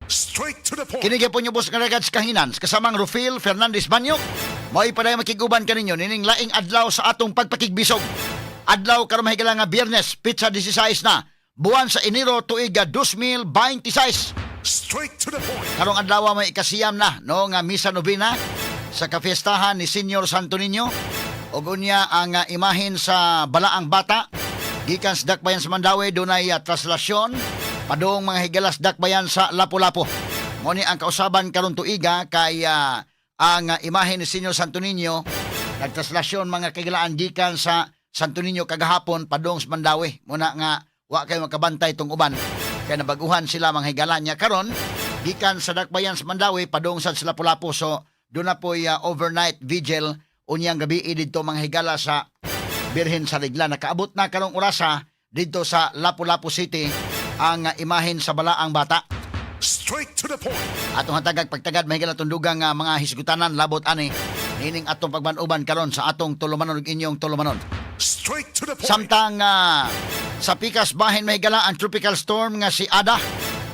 Straight to the point. Kinigya po niyo boss nga regards kahinans kasamang Rufil Fernandez Banyok. Mo'y paday makiguban kaninyo nining laing adlaw sa atong pagpakigbisog. Adlaw karon mahigala nga Biyernes, pizza 16 na. Buwan sa Enero tuig 2026. Straight to the point. Karong adlaw may ikasiyam na no nga misa novena sa kapiestahan ni Senyor Santo Niño. Og unya ang imahin sa Balaang Bata gikan sa Dakbayan sa Mandawi dunay traslasyon padung mga higalas Dakbayan sa Lapu-Lapu. Mo ni ang kausaban karon tuiga kay ang imahin ni Senyor Santo Niño nagtraslasyon mga kahigalaan gikan sa Santo Niño kagahapon padung sa Mandawi. Muna nga wa kay makabantay tong uban kay nabaguhan sila mga higala niya karon gikan sa Dakbayan sa Mandawi padung sa Lapu-Lapu. So doon na po overnight vigil unyang gabi dito mga higala sa Birhen sa Regla. Nakaabot na karong orasa dito sa Lapu-Lapu City ang imahin sa Balaang Bata. Straight to the point. Atong hatagag pagtagad mahigala tundugang mga hisgutanan labot ani nining atong pagbanuban karon sa atong tulumanon ug inyong tulumanon. Straight to the point. Samtang sa pikas bahin mahigala ang tropical storm nga si Ada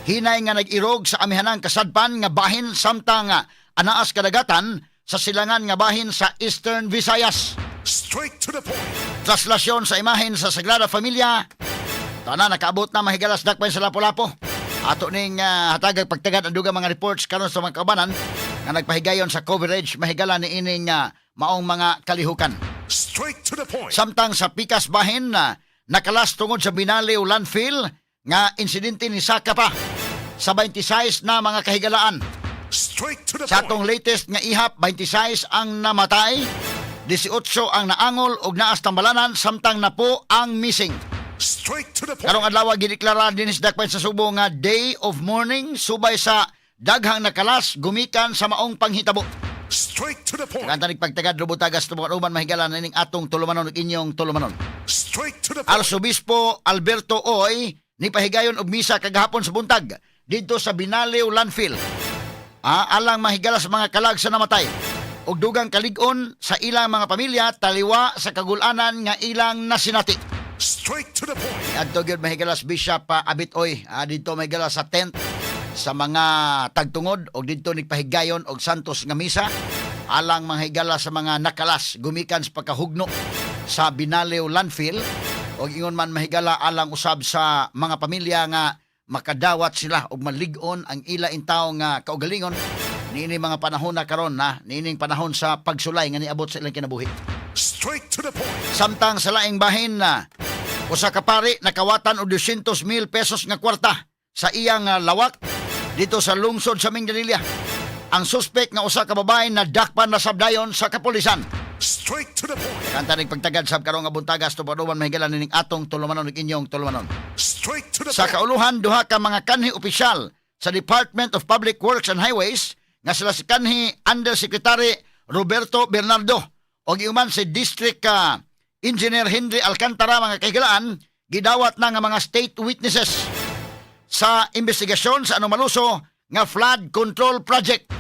hinay nga nag-irog sa amihanang kasadpan nga bahin samtang anaas kadagatan sa silangan nga bahin sa Eastern Visayas. Straight to the point. Traslasyon sa imahin sa Sagrada Familia. Tanan nakaabot na mahigalas Dakbayan sa Lapu-Lapu. Ato ning hatagag pagtagad ang dugang mga reports karon sa mga kaubanan nga nagpahigayon sa coverage mahigala ni ining maong mga kalihukan. Straight to the point. Samtang sa pikas bahin nakalas tungod sa Binaliw landfill nga insidente ni Saka pa sa 26 na mga kahigalaan. Straight to the Sa point. atong latest nga ihap, 26 ang namatay, 18 ang naangol ug naas tambalanan samtang na po ang missing. Straight to the point. Karong adlaw gideklara din sa Dakbayan sa Subo nga day of mourning subay sa daghang nakalas gumikan sa maong panghitabo. Straight to the point. Kanta pagtagad robutagas tumukan uban mahigala na ning atong tulumanon ug inyong tulumanon. Straight to the point. Arsobispo Alberto Oy ni pahigayon og misa kagahapon sa buntag dito sa Binaliw landfill. Alang mahigala sa mga kalag sa namatay ug dugang kalig-on sa ilang mga pamilya taliwa sa kagulanan nga ilang nasinati. Straight to the point. Adto gyud mahigalas Bishop Abit Oy dito mahigala sa tent sa mga tagtungod og dito nagpahigayon og santos nga misa alang mahigala sa mga nakalas gumikan sa pagkahugno sa Binaliw landfill og ingon man mahigala alang usab sa mga pamilya nga makadawat sila og malig-on ang ila intaw nga kaugalingon niini mga panahon na karon niining panahon sa pagsulay nga niabot sa ilang kinabuhi. Straight to the point. Samtang sa laing bahin usa ka pari nakawatan og 200,000 pesos nga kwarta sa iyang lawak dito sa lungsod sa Mindanilla. Ang suspek nga usa ka babae na dakpan na sabdayon sa kapulisan. Straight to the point. Kanta ning pagtagad sab karong nga buntagas tubaduman mahigala ning atong tulumanon ug inyong tulumanon. Straight to the Sa point. kauluhan duha ka mga kanhi opisyal sa Department of Public Works and Highways nga sila si kanhi Undersecretary Roberto Bernardo og iuman si District Engineer Henry Alcantara mga kahigalaan gidawat na nga mga state witnesses sa investigasyon sa anomaluso nga flood control project.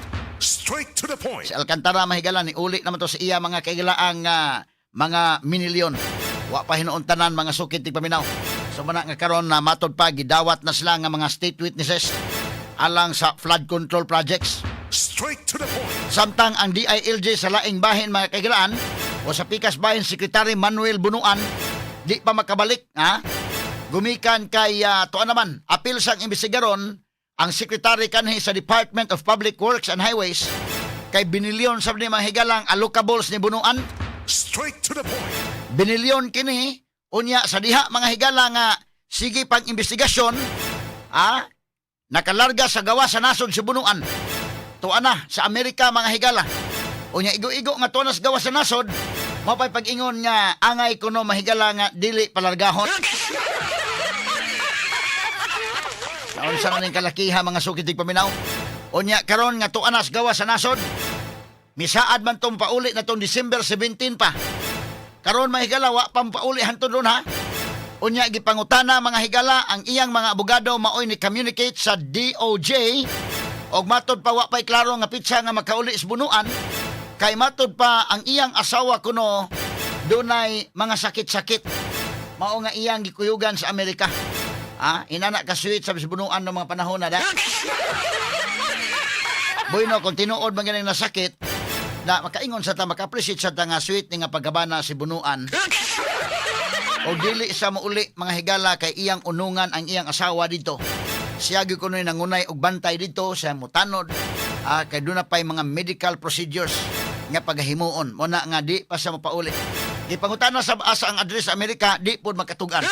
Straight to the point. Si Alcantara mahigala ni uli naman to sa iya mga kahigalaan mga minilyon. Wa pa hinuon tanan mga sukit tig paminaw. So man nga karon na matod pa gidawat na sila nga mga state witnesses alang sa flood control projects. Straight to the point. Samtang ang DILG sa laing bahin mga kahigalaan o sa pikas bahin Secretary Manuel Bunuan di pa makabalik gumikan kay tuan naman apil sang imbestigaron ang secretary kanhi sa Department of Public Works and Highways kay binilyon sa ni mga higalang allocables ni Bunuan. Straight to the point. Binilyon kini unya sa diha mga higala nga sige pang investigasyon nakalarga sa gawa sa nasod si Bunuan. Tuan na sa Amerika mga higala. Unya igo-igo nga tuan na sa gawa sa nasod mapay pag-ingon nga angay kuno mahigala nga dili palargahon. Naon sa ning kalakiha mga sukit tig paminaw. Unya karon nga tuan na sa gawa sa nasod. Misaad man tong pauli na tong December 17 pa. Karon mga higala wa pang pauli hantud ron Unya gipangutana mga higala ang iyang mga abogado maoy ni communicate sa DOJ og matod pa wa pay klaro nga pitsa nga makauli sa Bunuan kay matod pa ang iyang asawa kuno dunay mga sakit-sakit mao nga iyang gikuyugan sa Amerika. Inana ka sweet sa Bunuan ng mga panahon na Bueno, kung tinuod man ganing nasakit, na makaingon sa ta, maka-appreciate sa ta nga sweet ni nga pagkabana si Bunuan. O dili sa mauli mga higala kay iyang unungan ang iyang asawa dito. Siya gyud kunoy nangunay og bantay dito sa mutanod. Kay doon na pa'y mga medical procedures nga pagahimuon. Muna nga di pa siya mapauli. Ipangutana sa asa ang address sa Amerika, di po makatugan.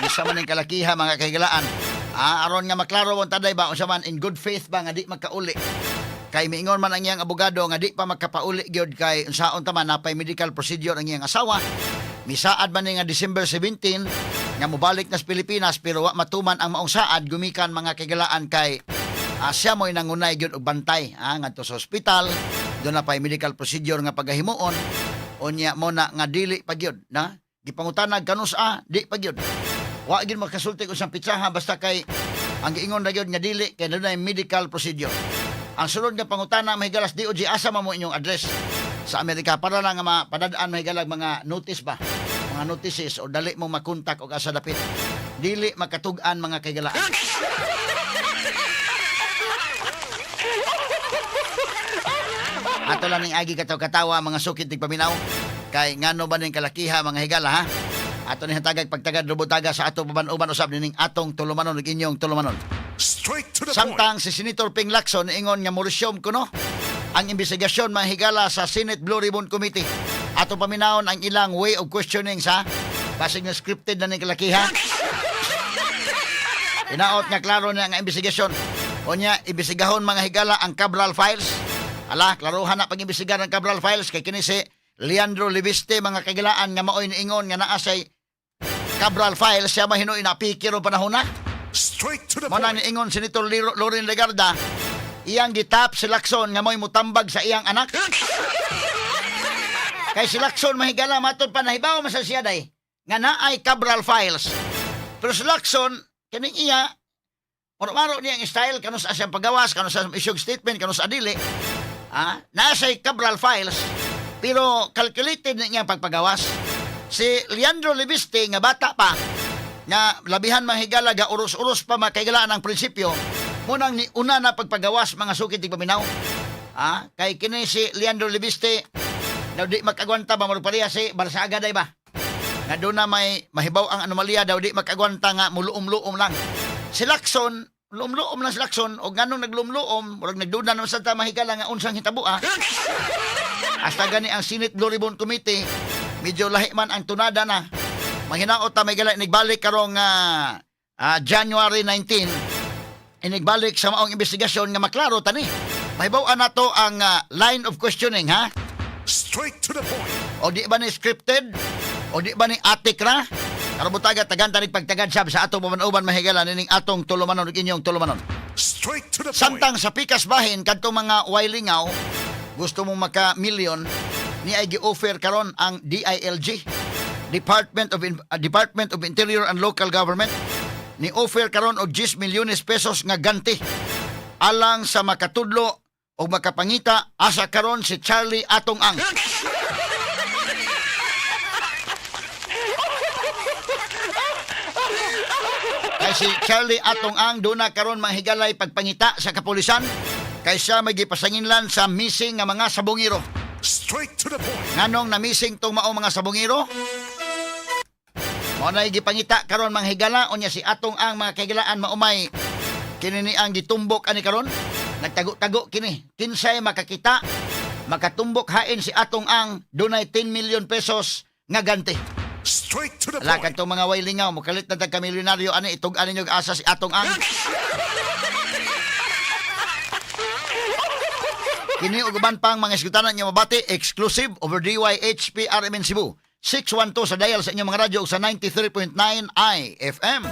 Isa man ang kalakiha mga kahigalaan. Aron nga maklaro mo taday ba, unsa man in good faith ba nga di magkauli. Kay miingon man ang iyang abogado nga di pa magkapauli gyud kay unsaon ta man napay medical procedure ang iyang asawa. Misaad man ni nga December 17 nga mobalik na sa Pilipinas pero wa matuman ang maong saad gumikan mga kahigalaan kay siya mo'y nangunay gyud og bantay ngadto sa ospital. Doon na pay medical procedure nga pagahimuon. Unya mo na nga dili pa gyud na gipangutanag kanus di pa gyud. Wa gyud makasulti usang pitsaha basta kay ang giingon na gyud nga dili kay doon na medical procedure. Ang sunod nga pangutana mahigalas DOJ asa mo inyong address sa Amerika para lang nga mapadadaan mahigalag mga notice ba, mga notices o dali mo makontak og asa dapit. Dili makatug-an mga kaigalaan. Ato lang ning agi kataw-katawa mga sukit tig paminaw kay ngano ba ning kalakiha mga higala ha. Ato ni hatagag pagtagad lubutaga sa ato paban-uban usab ning atong tulumanon ug inyong tulumanon. Straight to the point. Samtang si Senator Ping Lacson ingon nga moresyom kuno ang investigasyon mga higala sa Senate Blue Ribbon Committee. Ato paminawon ang ilang way of questioning sa basig na scripted na ning kalakiha. Inaot nga klaro na nga investigasyon. Unya imbestigahon mga higala ang Cabral Files. Ala, klaruhan na pag-imbestigar ng Cabral Files kay kini si Leandro Libiste mga kagilaan nga maoy niingon nga naa say Cabral Files siya mahinuy na pikiro panahon na. Straight to the Muna point. niingon Senator Loren Legarda iyang gitap si Lacson nga mo'y mutambag sa iyang anak. Kay si Lacson mahigala matod pa nahibaw man sa siya day nga naay Cabral Files. Pero si Lacson kining iya maro niya ang style kanus sa siyang paggawas, kanus sa issue statement, kanus sa adili. Nasa Cabral Files pero calculated na niya pagpagawas. Si Leandro Libiste nga bata pa nga labihan mahigala ga uros-uros pa makaigalaan ang prinsipyo munang ni una na pagpagawas mga sukit tig paminaw. Kay kini si Leandro Libiste daw di makagwanta ba murag pareha si Barsaga day ba nga doon na may mahibaw ang anomalya daw di makagwanta nga muluom-luom lang. Si Lacson luom-luom lang si Lacson o ganong nagluom-luom murag nagduda naman sa mahigala nga unsang hitabo hasta gani ang Senate Blue Ribbon Committee medyo lahi man ang tunada na mahinaot ta may gala inigbalik karong January 19 inigbalik sa maong investigasyon nga maklaro tani mahibaw nato ang line of questioning Straight to the point. o di ba ni scripted o di ba ni atik ra karabutaga tagan tanig pagtagad sab sa atong paman-uban mahigala nining atong tulumanon ug inyong tulumanon. Straight to the point. Samtang sa pikas bahin kadtong mga wailingaw gusto mong maka-million ni ay gi-offer karon ang DILG Department of Interior and Local Government ni offer karon og 10 milyones pesos nga ganti alang sa makatudlo o makapangita asa karon si Charlie Atong Ang. Kay si Charlie Atong Ang doon na karon mahigalay pagpangita sa kapulisan kaysa may gipasanginlan sa missing nga mga sabongiro. Straight to the point. Nganong na missing tong mao mga sabongiro? Mao na gipangita karon mga higala unya si Atong Ang mga kahigalaan maumay kini ni ang gitumbok ani karon nagtago-tago kini kinsay makakita makatumbok hain si Atong Ang dunay 10 million pesos nga ganti. Straight to the Lakad point. tong mga wailingaw mukalit na tagka-milyonaryo ani itug ani nyog asa si Atong Ang. Kini ugaban pang mga eskwitanan niyo mabati exclusive over DYHP RMN Cebu 612 sa dial sa inyong mga radyo sa 93.9 IFM.